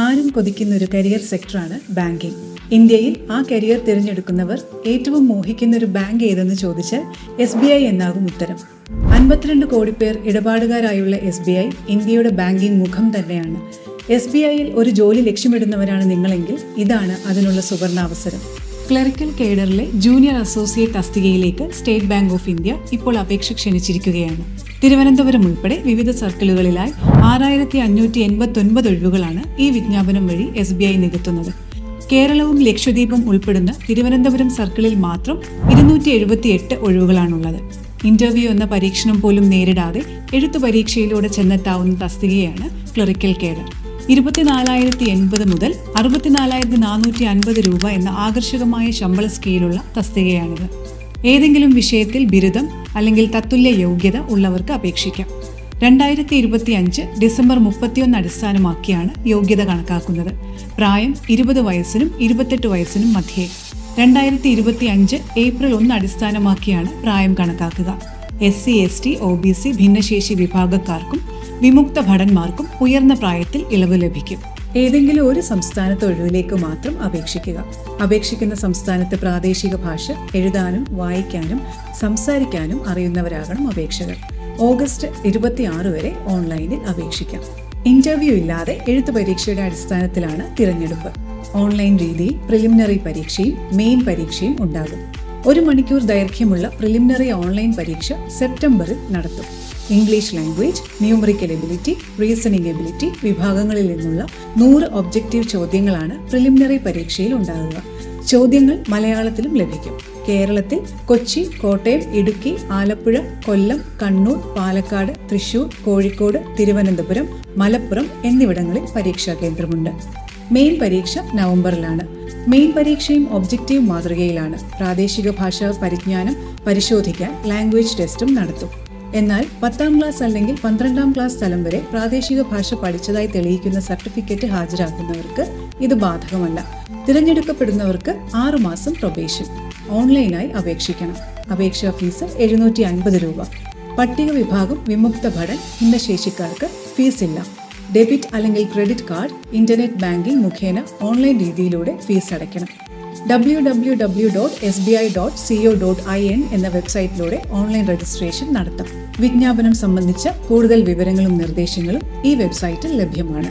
ആരും കൊതിക്കുന്ന ഒരു കരിയർ സെക്ടറാണ് ബാങ്കിംഗ്. ഇന്ത്യയിൽ ആ കരിയർ തിരഞ്ഞെടുക്കുന്നവർ ഏറ്റവും മോഹിക്കുന്ന ഒരു ബാങ്ക് ഏതെന്ന് ചോദിച്ചാൽ SBI എന്നാകും ഉത്തരം. 52 കോടി പേർ ഇടപാടുകാരായുള്ള SBI ഇന്ത്യയുടെ ബാങ്കിംഗ് മുഖം തന്നെയാണ്. SBIയിൽ ഒരു ജോലി ലക്ഷ്യമിടുന്നവരാണ് നിങ്ങളെങ്കിൽ ഇതാണ് അതിനുള്ള സുവർണാവസരം. ക്ലറിക്കൽ കേഡറിലെ ജൂനിയർ അസോസിയേറ്റ് തസ്തികയിലേക്ക് സ്റ്റേറ്റ് ബാങ്ക് ഓഫ് ഇന്ത്യ ഇപ്പോൾ അപേക്ഷ ക്ഷണിച്ചിരിക്കുകയാണ്. തിരുവനന്തപുരം ഉൾപ്പെടെ വിവിധ സർക്കിളുകളിലായി 6589 ഒഴിവുകളാണ് ഈ വിജ്ഞാപനം വഴി SBI നികത്തുന്നത്. കേരളവും ലക്ഷദ്വീപും ഉൾപ്പെടുന്ന തിരുവനന്തപുരം സർക്കിളിൽ മാത്രം 278 ഒഴിവുകളാണുള്ളത്. ഇന്റർവ്യൂ എന്ന പരീക്ഷണം പോലും നേരിടാതെ എഴുത്തു പരീക്ഷയിലൂടെ ചെന്നെത്താവുന്ന തസ്തികയാണ് ക്ലറിക്കൽ കേഡർ. 24,080 മുതൽ 64,450 രൂപ എന്ന ആകർഷകമായ ശമ്പള സ്കെയിലുള്ള തസ്തികയാണിത്. ഏതെങ്കിലും വിഷയത്തിൽ ബിരുദം അല്ലെങ്കിൽ തത്തുല്യ യോഗ്യത ഉള്ളവർക്ക് അപേക്ഷിക്കാം. 2025 ഡിസംബർ 31 അടിസ്ഥാനമാക്കിയാണ് യോഗ്യത കണക്കാക്കുന്നത്. പ്രായം 20 വയസ്സിനും 28 വയസ്സിനും മധ്യേ. 2025 ഏപ്രിൽ 1 അടിസ്ഥാനമാക്കിയാണ് പ്രായം കണക്കാക്കുക. SC, ST, OBC ഭിന്നശേഷി വിഭാഗക്കാർക്കും വിമുക്ത ഭടന്മാർക്കും ഉയർന്ന പ്രായത്തിൽ ഇളവ് ലഭിക്കും. ഏതെങ്കിലും ഒരു സംസ്ഥാനത്ത് ഒഴിവിലേക്ക് മാത്രം അപേക്ഷിക്കുക. അപേക്ഷിക്കുന്ന സംസ്ഥാനത്ത് പ്രാദേശിക ഭാഷ എഴുതാനും വായിക്കാനും സംസാരിക്കാനും അറിയുന്നവരാകണം അപേക്ഷകർ. ഓഗസ്റ്റ് 26 വരെ ഓൺലൈനിൽ അപേക്ഷിക്കാം. ഇന്റർവ്യൂ ഇല്ലാതെ എഴുത്തു പരീക്ഷയുടെ അടിസ്ഥാനത്തിലാണ് തിരഞ്ഞെടുപ്പ്. ഓൺലൈൻ രീതിയിൽ പ്രിലിമിനറി പരീക്ഷയും മെയിൻ പരീക്ഷയും ഉണ്ടാകും. 1 മണിക്കൂർ ദൈർഘ്യമുള്ള പ്രിലിമിനറി ഓൺലൈൻ പരീക്ഷ സെപ്റ്റംബറിൽ നടത്തും. English language, numerical ability, reasoning ability വിഭാഗങ്ങളിൽ നിന്നുള്ള 100 ഒബ്ജക്റ്റീവ് ചോദ്യങ്ങളാണ് പ്രിലിമിനറി പരീക്ഷയിൽ ഉണ്ടാകുക. ചോദ്യങ്ങൾ മലയാളത്തിലും ലഭിക്കും. കേരളത്തിൽ കൊച്ചി, കോട്ടയം, ഇടുക്കി, ആലപ്പുഴ, കൊല്ലം, കണ്ണൂർ, പാലക്കാട്, തൃശൂർ, കോഴിക്കോട്, തിരുവനന്തപുരം, മലപ്പുറം എന്നിവിടങ്ങളിൽ പരീക്ഷാ കേന്ദ്രമുണ്ട്. മെയിൻ പരീക്ഷ നവംബറിലാണ്. മെയിൻ പരീക്ഷയും ഒബ്ജക്റ്റീവ് മാതൃകയിലാണ്. പ്രാദേശിക ഭാഷാ പരിജ്ഞാനം പരിശോധിക്കാൻ ലാംഗ്വേജ് ടെസ്റ്റും നടത്തും. എന്നാൽ 10ാം ക്ലാസ് അല്ലെങ്കിൽ 12ാം ക്ലാസ് തലം വരെ പ്രാദേശിക ഭാഷ പഠിച്ചതായി തെളിയിക്കുന്ന സർട്ടിഫിക്കറ്റ് ഹാജരാക്കുന്നവർക്ക് ഇത് ബാധകമല്ല. തിരഞ്ഞെടുക്കപ്പെടുന്നവർക്ക് 6 മാസം പ്രൊബേഷൻ. ഓൺലൈനായി അപേക്ഷിക്കണം. അപേക്ഷാ ഫീസ് 750 രൂപ. പട്ടിക വിഭാഗം, വിമുക്ത ഭടൻ, ഭിന്നശേഷിക്കാർക്ക് ഫീസില്ല. ഡെബിറ്റ് അല്ലെങ്കിൽ ക്രെഡിറ്റ് കാർഡ്, ഇന്റർനെറ്റ് ബാങ്കിംഗ് മുഖേന ഓൺലൈൻ രീതിയിലൂടെ ഫീസ് അടയ്ക്കണം. www.sbi.co.in എന്ന വെബ്സൈറ്റിലൂടെ ഓൺലൈൻ രജിസ്ട്രേഷൻ നടത്താം. വിജ്ഞാപനം സംബന്ധിച്ച കൂടുതൽ വിവരങ്ങളും നിർദ്ദേശങ്ങളും ഈ വെബ്സൈറ്റിൽ ലഭ്യമാണ്.